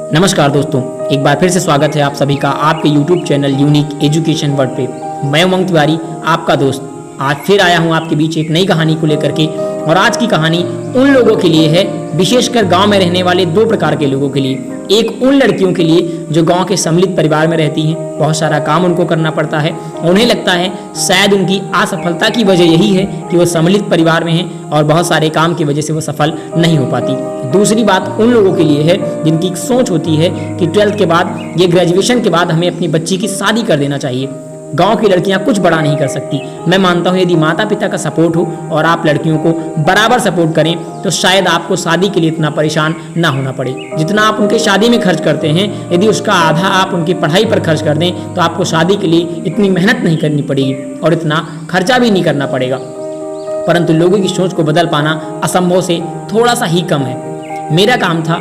नमस्कार दोस्तों, एक बार फिर से स्वागत है आप सभी का आपके YouTube channel unique education world पे। मैं उमंग तिवारी, आपका दोस्त, आज फिर आया हूँ आपके बीच एक नई कहानी को लेकर के। और आज की कहानी उन लोगों के लिए है, विशेषकर गांव में रहने वाले दो प्रकार के लोगों के लिए। एक उन लड़कियों के लिए जो गांव के सम्मिलित परिवार में रहती हैं, बहुत सारा काम उनको करना पड़ता है, उन्हें लगता है शायद उनकी असफलता की वजह यही है कि वो सम्मिलित परिवार में हैं और बहुत सारे काम की वजह से वो सफल नहीं हो पाती। दूसरी बात उन लोगों के लिए है जिनकी सोच होती है कि 12th के बाद, ये ग्रेजुएशन के बाद हमें अपनी बच्ची की शादी कर देना चाहिए। गांव की लड़कियां कुछ बड़ा नहीं कर सकती। मैं मानता हूं यदि माता पिता का सपोर्ट हो और आप लड़कियों को बराबर सपोर्ट करें तो शायद आपको शादी के लिए इतना परेशान ना होना पड़े। जितना आप उनके शादी में खर्च करते हैं, यदि उसका आधा आप उनकी पढ़ाई पर खर्च कर दें तो आपको शादी के लिए इतनी मेहनत नहीं करनी पड़ेगी और इतना खर्चा भी नहीं करना पड़ेगा। परंतु लोगों की सोच को बदल पाना असंभव से थोड़ा सा ही कम है। मेरा काम था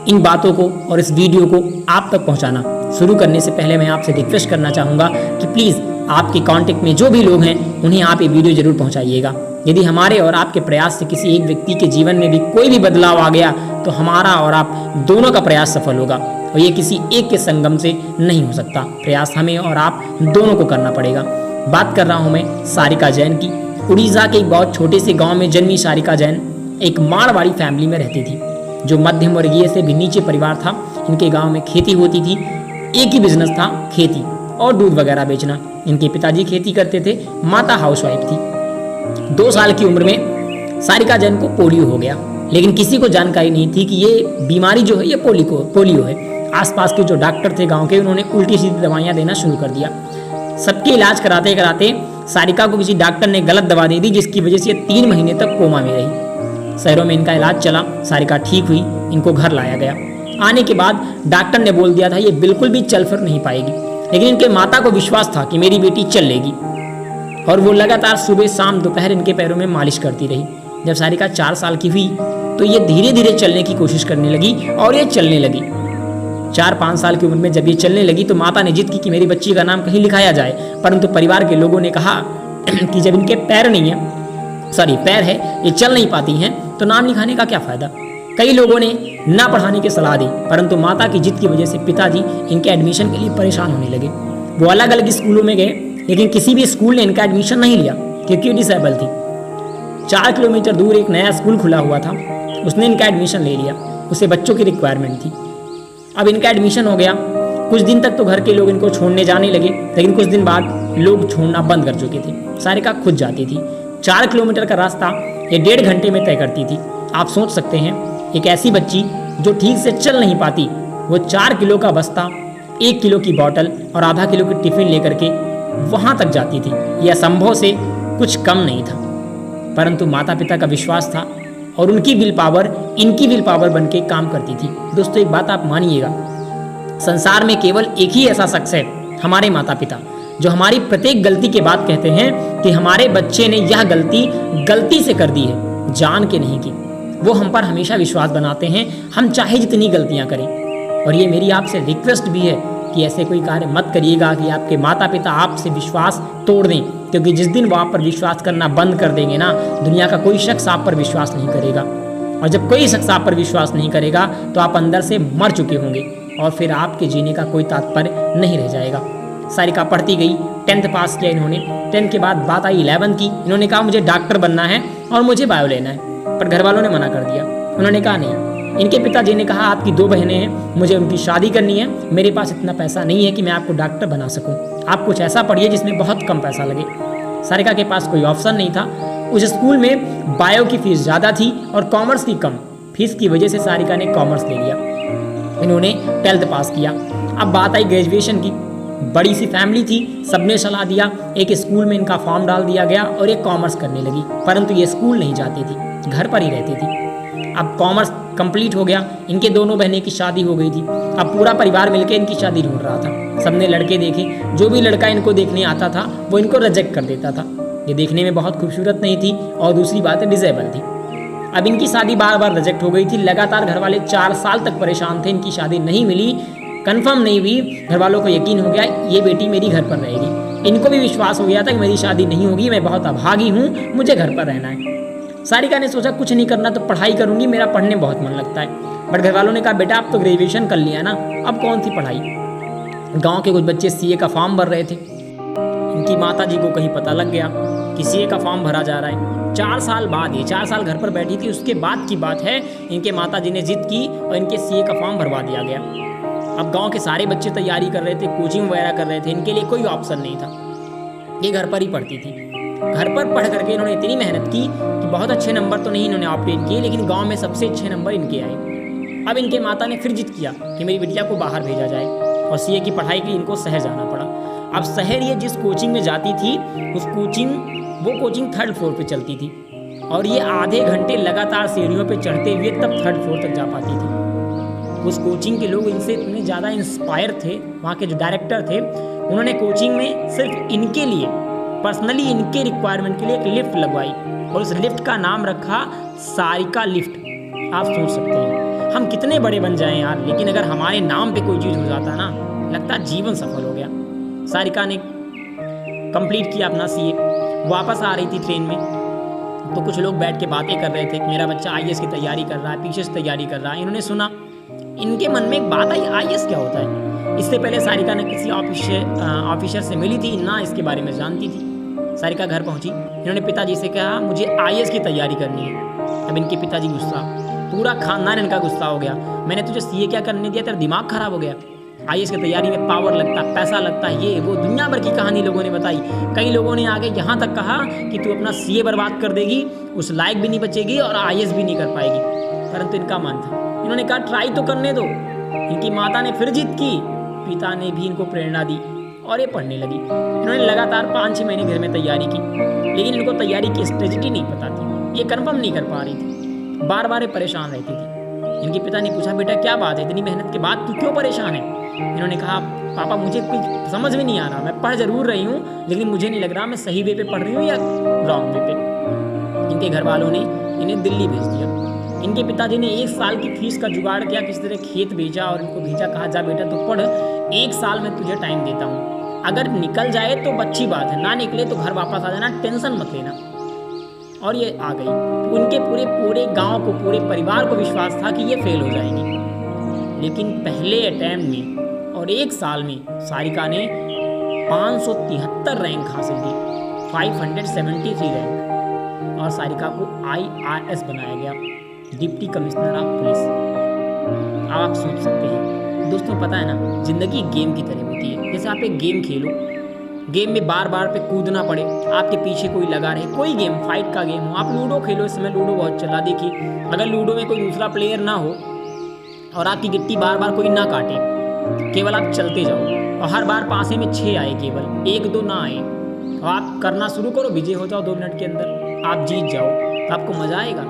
इन बातों को और इस वीडियो को आप तक पहुंचाना। शुरू करने से पहले मैं आपसे रिक्वेस्ट करना चाहूँगा कि प्लीज़ आपके कांटेक्ट में जो भी लोग हैं उन्हें आप ये वीडियो जरूर पहुंचाइएगा। यदि हमारे और आपके प्रयास से किसी एक व्यक्ति के जीवन में भी कोई भी बदलाव आ गया तो हमारा और आप दोनों का प्रयास सफल होगा और ये किसी एक के संगम से नहीं हो सकता। प्रयास हमें और आप दोनों को करना पड़ेगा। बात कर रहा हूँ मैं सारिका जैन की। उड़ीसा के एक बहुत छोटे से गाँव में जन्मी सारिका जैन एक मारवाड़ी फैमिली में रहती थी जो मध्यम वर्गीय से भी नीचे परिवार था। इनके गांव में खेती होती थी, एक ही बिजनेस था, खेती और दूध वगैरह बेचना। इनके पिताजी खेती करते थे, माता हाउसवाइफ थी। 2 साल की उम्र में सारिका जैन को पोलियो हो गया, लेकिन किसी को जानकारी नहीं थी कि ये बीमारी जो है ये पोलियो है। आसपास के जो डॉक्टर थे गाँव के, उन्होंने उल्टी सीधी दवाइयाँ देना शुरू कर दिया। सबके इलाज कराते कराते सारिका को किसी डॉक्टर ने गलत दवा दे दी, जिसकी वजह से 3 महीने तक कोमा में रही। शहरों में इनका इलाज चला, सारिका ठीक हुई, इनको घर लाया गया। आने के बाद डॉक्टर ने बोल दिया था ये बिल्कुल भी चल फिर नहीं पाएगी, लेकिन इनके माता को विश्वास था कि मेरी बेटी चल लेगी और वो लगातार सुबह शाम दोपहर इनके पैरों में मालिश करती रही। जब सारिका 4 साल की हुई तो ये धीरे धीरे चलने की कोशिश करने लगी और ये चलने लगी। 4-5 साल की उम्र में जब ये चलने लगी तो माता ने जिद की कि मेरी बच्ची का नाम कहीं लिखाया जाए, परंतु परिवार के लोगों ने कहा कि जब इनके पैर है, ये चल नहीं पाती हैं तो नाम लिखाने का क्या फायदा। कई लोगों ने ना पढ़ाने की सलाह दी, परंतु माता की जिद की वजह से पिताजी इनके एडमिशन के लिए परेशान होने लगे। वो अलग अलग स्कूलों में गए, लेकिन किसी भी स्कूल ने इनका एडमिशन नहीं लिया क्योंकि वो डिसेबल थी। 4 किलोमीटर दूर एक नया स्कूल खुला हुआ था, उसने इनका एडमिशन ले लिया। उसे बच्चों की रिक्वायरमेंट थी। अब इनका एडमिशन हो गया। कुछ दिन तक तो घर के लोग इनको छोड़ने जाने लगे, लेकिन कुछ दिन बाद लोग छोड़ना बंद कर चुके थे। सारिका खुद जाती थी। 4 किलोमीटर का रास्ता ये 1.5 घंटे में तय करती थी। आप सोच सकते हैं, एक ऐसी बच्ची जो ठीक से चल नहीं पाती, वो 4 किलो का बस्ता, 1 किलो की बोतल और आधा किलो की टिफिन लेकर के वहाँ तक जाती थी। यह असंभव से कुछ कम नहीं था, परंतु माता पिता का विश्वास था और उनकी विल पावर इनकी विल पावर बन के काम करती थी। दोस्तों, एक बात आप मानिएगा, संसार में केवल एक ही ऐसा शख्स है, हमारे माता पिता, जो हमारी प्रत्येक गलती के बाद कहते हैं कि हमारे बच्चे ने यह गलती से कर दी है, जान के नहीं की। वो हम पर हमेशा विश्वास बनाते हैं, हम चाहे जितनी गलतियां करें। और ये मेरी आपसे रिक्वेस्ट भी है कि ऐसे कोई कार्य मत करिएगा कि आपके माता पिता आपसे विश्वास तोड़ दें, क्योंकि जिस दिन वो आप पर विश्वास करना बंद कर देंगे ना, दुनिया का कोई शख्स आप पर विश्वास नहीं करेगा। और जब कोई शख्स आप पर विश्वास नहीं करेगा तो आप अंदर से मर चुके होंगे और फिर आपके जीने का कोई तात्पर्य नहीं रह जाएगा। सारिका पढ़ती गई, 10th पास किया इन्होंने। 10th के बाद बात आई 11th की। इन्होंने कहा मुझे डॉक्टर बनना है और मुझे बायो लेना है, पर घर वालों ने मना कर दिया। उन्होंने कहा नहीं। इनके पिताजी ने कहा आपकी 2 बहनें हैं, मुझे उनकी शादी करनी है, मेरे पास इतना पैसा नहीं है कि मैं आपको डॉक्टर बना सकूं। आप कुछ ऐसा पढ़िए जिसमें बहुत कम पैसा लगे। सारिका के पास कोई ऑप्शन नहीं था। उस स्कूल में बायो की फीस ज़्यादा थी और कॉमर्स की कम। फीस की वजह से सारिका ने कॉमर्स ले लिया। इन्होंने 12th पास किया। अब बात आई ग्रेजुएशन की। बड़ी सी फैमिली थी, सबने सलाह दिया, एक स्कूल में इनका फॉर्म डाल दिया गया और एक कॉमर्स करने लगी, परंतु ये स्कूल नहीं जाती थी, घर पर ही रहती थी। अब कॉमर्स कंप्लीट हो गया, इनके दोनों बहनें की शादी हो गई थी। अब पूरा परिवार मिलकर इनकी शादी ढूंढ रहा था। सबने लड़के देखे, जो भी लड़का इनको देखने आता था वो इनको रिजेक्ट कर देता था। ये देखने में बहुत खूबसूरत नहीं थी और दूसरी बात है डिसेबल थी। अब इनकी शादी बार बार रिजेक्ट हो गई थी। लगातार घर वाले 4 साल तक परेशान थे, इनकी शादी नहीं मिली, कंफर्म नहीं हुई। घर वालों को यकीन हो गया ये बेटी मेरी घर पर रहेगी। इनको भी विश्वास हो गया था कि मेरी शादी नहीं होगी, मैं बहुत अभागी हूँ, मुझे घर पर रहना है। सारिका ने सोचा कुछ नहीं करना तो पढ़ाई करूंगी, मेरा पढ़ने में बहुत मन लगता है। बट घर वालों ने कहा बेटा अब तो ग्रेजुएशन कर लिया ना, अब कौन सी पढ़ाई। गांव के कुछ बच्चे सीए का फॉर्म भर रहे थे। इनकी माता जी को कहीं पता लग गया कि सीए का फॉर्म भरा जा रहा है। 4 साल बाद, ये 4 साल घर पर बैठी थी, उसके बाद की बात है, इनके माता जी ने जिद की और इनके सीए का फॉर्म भरवा दिया गया। अब गांव के सारे बच्चे तैयारी कर रहे थे, कोचिंग वगैरह कर रहे थे, इनके लिए कोई ऑप्शन नहीं था। ये घर पर ही पढ़ती थी। घर पर पढ़ करके इन्होंने इतनी मेहनत की कि बहुत अच्छे नंबर तो नहीं इन्होंने ऑब्टेन किए, लेकिन गांव में सबसे अच्छे नंबर इनके आए। अब इनके माता ने फिर जिद किया कि मेरी बिटिया को बाहर भेजा जाए और सीए की पढ़ाई के लिए इनको शहर जाना पड़ा। अब शहर ये जिस कोचिंग में जाती थी वो कोचिंग 3rd फ्लोर पे चलती थी और ये आधे घंटे लगातार सीढ़ियों पे चढ़ते हुए तब 3rd फ्लोर तक जा पाती थी। उस कोचिंग के लोग इनसे इतने ज़्यादा इंस्पायर थे, वहाँ के जो डायरेक्टर थे उन्होंने कोचिंग में सिर्फ इनके लिए, पर्सनली इनके रिक्वायरमेंट के लिए एक लिफ्ट लगवाई और उस लिफ्ट का नाम रखा सारिका लिफ्ट। आप सोच सकते हैं हम कितने बड़े बन जाएं यार, लेकिन अगर हमारे नाम पे कोई चीज़ हो जाता ना, लगता जीवन सफल हो गया। सारिका ने कंप्लीट किया अपना सीए, वापस आ रही थी ट्रेन में तो कुछ लोग बैठ के बातें कर रहे थे कि मेरा बच्चा आईएएस की तैयारी कर रहा है, पीछे से तैयारी कर रहा है। इन्होंने सुना, इनके मन में एक बात आई, आईएएस क्या होता है। इससे पहले सारिका ने किसी ऑफिसर से मिली थी ना, इसके बारे में जानती थी। सारिका घर पहुंची, इन्होंने पिताजी से कहा मुझे आईएएस की तैयारी करनी है। अब इनके पिताजी गुस्सा, पूरा खानदान इनका गुस्सा हो गया, मैंने तुझे सीए क्या करने दिया, तेरा दिमाग खराब हो गया। आईएएस की तैयारी में पावर लगता, पैसा लगता, ये वो दुनिया भर की कहानी लोगों ने बताई। कई लोगों ने आगे यहाँ तक कहा कि तू अपना सीए बर्बाद कर देगी, उस लायक भी नहीं बचेगी और आईएएस भी नहीं कर पाएगी, परंतु इनका मन था। इन्होंने कहा ट्राई तो करने दो। इनकी माता ने फिर जिद की, पिता ने भी इनको प्रेरणा दी और ये पढ़ने लगी। इन्होंने लगातार 5-6 महीने घर में तैयारी की, लेकिन इनको तैयारी की स्ट्रेटजी नहीं पता थी, ये कन्फर्म नहीं कर पा रही थी, बार बार परेशान रहती थी। इनके पिता ने पूछा बेटा क्या बात है, इतनी मेहनत के बाद तू क्यों परेशान है। इन्होंने कहा पापा मुझे कुछ समझ में नहीं आ रहा, मैं पढ़ जरूर रही हूँ लेकिन मुझे नहीं लग रहा मैं सही वे पे पढ़ रही हूँ या रॉन्ग वे पे। इनके घर वालों ने इन्हें दिल्ली भेज दिया। इनके पिताजी ने 1 साल की फीस का जुगाड़ किया, किसी तरह खेत भेजा और इनको भेजा, कहा जा बेटा तू पढ़, 1 साल में तुझे टाइम देता हूँ, अगर निकल जाए तो अच्छी बात है, ना निकले तो घर वापस आ जाना, टेंशन मत लेना। और ये आ गई। उनके पूरे गांव को, पूरे परिवार को विश्वास था कि ये फेल हो जाएंगी, लेकिन पहले अटैम्प्ट में और 1 साल में सारिका ने 573 रैंक हासिल की, 573 रैंक, और सारिका को IRS बनाया गया, डिप्टी कमिश्नर ऑफ पुलिस। अब आप सोच सकते हैं दोस्तों, पता है ना जिंदगी गेम की तरह होती है। जैसे आप एक गेम खेलो, गेम में बार बार पे कूदना पड़े, आपके पीछे कोई लगा रहे, कोई गेम, फाइट का गेम हो, आप लूडो खेलो, इस समय लूडो बहुत चला, देखिए अगर लूडो में कोई दूसरा प्लेयर ना हो और आपकी गिट्टी बार बार कोई ना काटे, केवल आप चलते जाओ और हर बार पासे में 6 आए, केवल 1-2 ना आए, और आप करना शुरू करो, विजय हो जाओ 2 मिनट के अंदर, आप जीत जाओ, तो आपको मज़ा आएगा?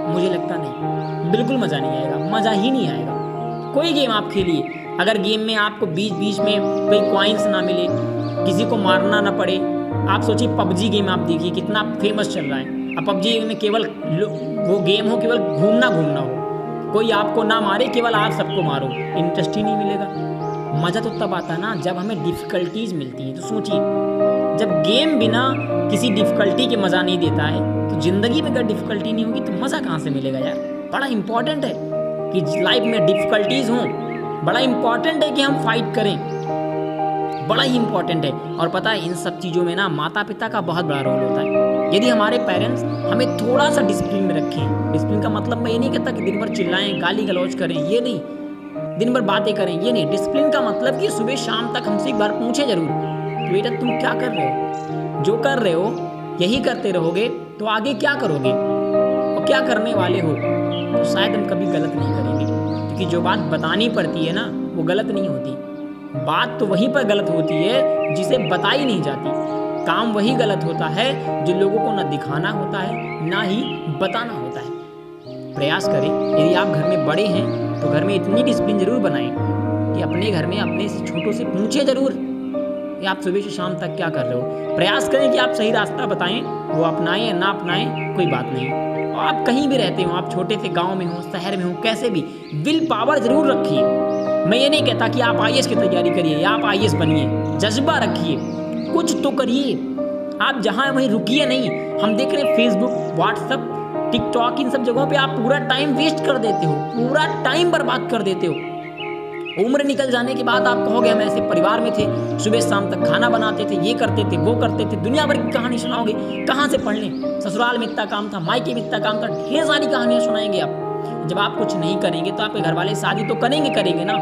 मुझे लगता नहीं, बिल्कुल मज़ा नहीं आएगा, मज़ा ही नहीं आएगा। कोई गेम आप खेलिए, अगर गेम में आपको बीच बीच में कोई कॉइन्स ना मिले, किसी को मारना ना पड़े, आप सोचिए PUBG गेम आप देखिए कितना फेमस चल रहा है। अब PUBG में केवल वो गेम हो, केवल घूमना हो, कोई आपको ना मारे, केवल आप सबको मारो, इंटरेस्ट ही नहीं मिलेगा। मज़ा तो तब आता ना जब हमें डिफ़िकल्टीज़ मिलती हैं। तो सोचिए, जब गेम बिना किसी डिफ़िकल्टी के मज़ा नहीं देता है, तो ज़िंदगी में अगर डिफ़िकल्टी नहीं होगी तो मज़ा कहाँ से मिलेगा यार। बड़ा इंपॉर्टेंट है कि लाइफ में डिफ़िकल्टीज़ हों, बड़ा इंपॉर्टेंट है कि हम फाइट करें, बड़ा ही इंपॉर्टेंट है। और पता है इन सब चीज़ों में ना माता पिता का बहुत बड़ा रोल होता है। यदि हमारे पेरेंट्स हमें थोड़ा सा डिसिप्लिन में रखें, डिसिप्लिन का मतलब मैं ये नहीं कहता कि दिन भर चिल्लाएं, गाली गलौज करें, ये नहीं, दिन भर बातें करें, ये नहीं। डिसिप्लिन का मतलब कि सुबह शाम तक हमसे एक बार पूछे जरूर, बेटा तुम क्या कर रहे हो, जो कर रहे हो यही करते रहोगे तो आगे क्या करोगे और क्या करने वाले हो, तो शायद हम कभी गलत नहीं करेंगे। क्योंकि जो बात बतानी पड़ती है ना वो गलत नहीं होती, बात तो वहीं पर गलत होती है जिसे बताई नहीं जाती। काम वही गलत होता है जो लोगों को ना दिखाना होता है ना ही बताना होता है। प्रयास करें, यदि आप घर में बड़े हैं तो घर में इतनी डिसिप्लिन जरूर बनाएं कि अपने घर में अपने से छोटों से पूछे जरूर कि आप सुबह से शाम तक क्या कर रहे हो। प्रयास करें कि आप सही रास्ता बताएं, वो अपनाएं या ना अपनाएं कोई बात नहीं। और आप कहीं भी रहते हो, आप छोटे से गांव में हो, शहर में हो, कैसे भी, विल पावर जरूर रखिए। मैं ये नहीं कहता कि आप आईएएस की तैयारी करिए या आप आईएएस बनिए, जज्बा रखिए, कुछ तो करिए। आप जहाँ वहीं रुकिए नहीं। हम देख रहे हैं फेसबुक, व्हाट्सएप टिकटॉक, इन सब जगहों पे आप पूरा टाइम वेस्ट कर देते हो, पूरा टाइम बर्बाद कर देते हो। उम्र निकल जाने के बाद आप कहोगे हम ऐसे परिवार में थे, सुबह शाम तक खाना बनाते थे, ये करते थे, वो करते थे, दुनिया भर की कहानी सुनाओगे, कहाँ से पढ़ लें? ससुराल में इतना काम था, मायके में इतना काम था, ढेर सारी कहानियां सुनाएंगे आप। जब आप कुछ नहीं करेंगे तो आपके घर वाले शादी तो करेंगे ना।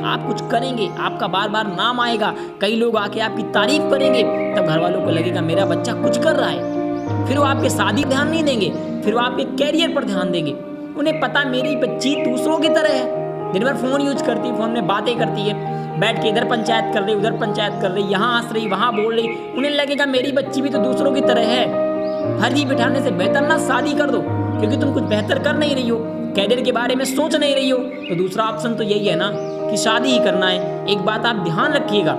आप कुछ करेंगे, आपका बार बार नाम आएगा, कई लोग आके आपकी तारीफ करेंगे, तब घर वालों को लगेगा मेरा बच्चा कुछ कर रहा है। फिर वो आपके शादी ध्यान नहीं देंगे, फिर वो आपके कैरियर पर ध्यान देंगे। उन्हें पता मेरी बच्ची दूसरों की तरह है, दिन भर फोन यूज करती है, फोन में बातें करती है, बैठ के इधर पंचायत कर रही, उधर पंचायत कर रही, यहाँ हंस रही, वहाँ बोल रही। उन्हें लगेगा मेरी बच्ची भी तो दूसरों की तरह है। फर्जी बिठाने से बेहतर ना शादी कर दो, क्योंकि तुम कुछ बेहतर कर नहीं रही हो, कैरियर के बारे में सोच नहीं रही हो, तो दूसरा ऑप्शन तो यही है ना कि शादी ही करना है। एक बात आप ध्यान रखिएगा,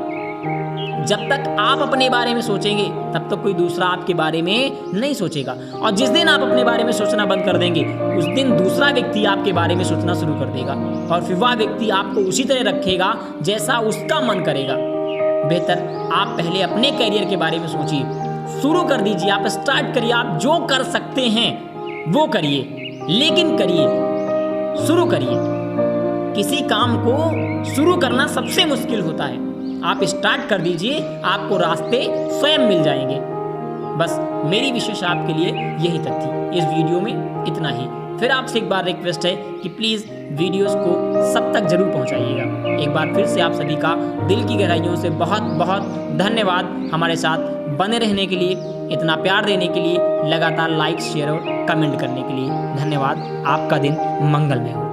जब तक आप अपने बारे में सोचेंगे तब तक कोई दूसरा आपके बारे में नहीं सोचेगा, और जिस दिन आप अपने बारे में सोचना बंद कर देंगे उस दिन दूसरा व्यक्ति आपके बारे में सोचना शुरू कर देगा, और फिर वह व्यक्ति आपको उसी तरह रखेगा जैसा उसका मन करेगा। बेहतर आप पहले अपने कैरियर के बारे में सोचिए, शुरू कर दीजिए, आप स्टार्ट करिए, आप जो कर सकते हैं वो करिए, लेकिन करिए, शुरू करिए। किसी काम को शुरू करना सबसे मुश्किल होता है, आप स्टार्ट कर दीजिए, आपको रास्ते स्वयं मिल जाएंगे। बस मेरी विशेष आपके लिए यही तक थी, इस वीडियो में इतना ही। फिर आपसे एक बार रिक्वेस्ट है कि प्लीज़ वीडियोस को सब तक जरूर पहुंचाइएगा। एक बार फिर से आप सभी का दिल की गहराइयों से बहुत बहुत धन्यवाद हमारे साथ बने रहने के लिए, इतना प्यार देने के लिए, लगातार लाइक, शेयर और कमेंट करने के लिए। धन्यवाद। आपका दिन मंगलमय हो।